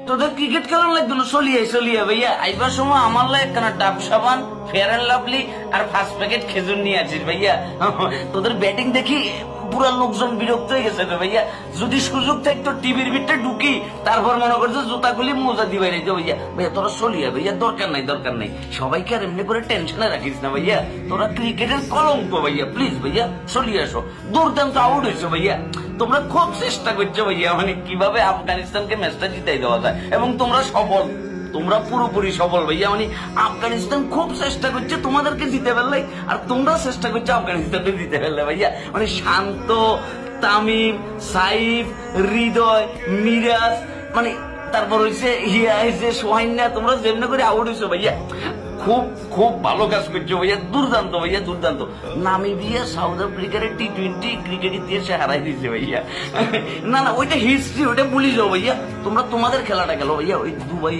তোদের ক্রিকেট খেলার লাগবে না, চলিয়ে ভাইয়া আইবার সময় আমার লাগে একখানা ডাব সাবান, ফেয়ার অ্যান্ড লাভলি আর ফার্স্ট প্যাকেট খেজুর নিয়ে আছিস ভাইয়া। তোদের ব্যাটিং দেখি পুরা লোকজন বিরক্ত হয়ে গেছে তো ভাইয়া। যদি সুযোগ থাকতো টিভির ভিতরে ঢুকি, তারপর মনে করছে জুতা খুলি মোজা দিবাই রেখে ভাইয়া। ভাইয়া তোরা চলিয়া ভাইয়া, দরকার নাই। সবাইকে আর এমনি করে টেনশনে রাখিস না ভাইয়া, তোরা ক্রিকেটের কলঙ্ক ভাইয়া। প্লিজ ভাইয়া চলিয়ে আসো। দুর্দান্ত আউট হয়েছো ভাইয়া, তোমরা খুব চেষ্টা করছো ভাইয়া, মানে কিভাবে আফগানিস্তানকে ম্যাচটা জিতাই দেওয়া যায়, এবং তোমরা সফল, তোমরা পুরোপুরি সফল ভাইয়া। মানে আফগানিস্তান খুব চেষ্টা করছে তোমাদেরকে জিতে ফেললে, আর তোমরা চেষ্টা করছো আফগানিস্তানকে জিতে ফেললে ভাইয়া। মানে শান্ত, তামিম, সাইফ, হৃদয়, মিরাজ, মানে তারপর হয়েছে হিয়া, হয়েছে সোহাইনা, তোমরা যেমনি করে আউট হয়েছো ভাইয়া। খুব ভালো কাজ করছো ভাইয়া, দুর্দান্ত ভাইয়া, দুর্দান্ত। নামিবিয়া সাউথ আফ্রিকার টি-20 ক্রিকেট ইতিহাসে হারাই দিয়েছে ভাইয়া। না ওইটা হিস্ট্রি, ওইটা ভুলে যাও ভাইয়া। তোমরা তোমাদের খেলাটা গেল ভাইয়া, ওই দুবাই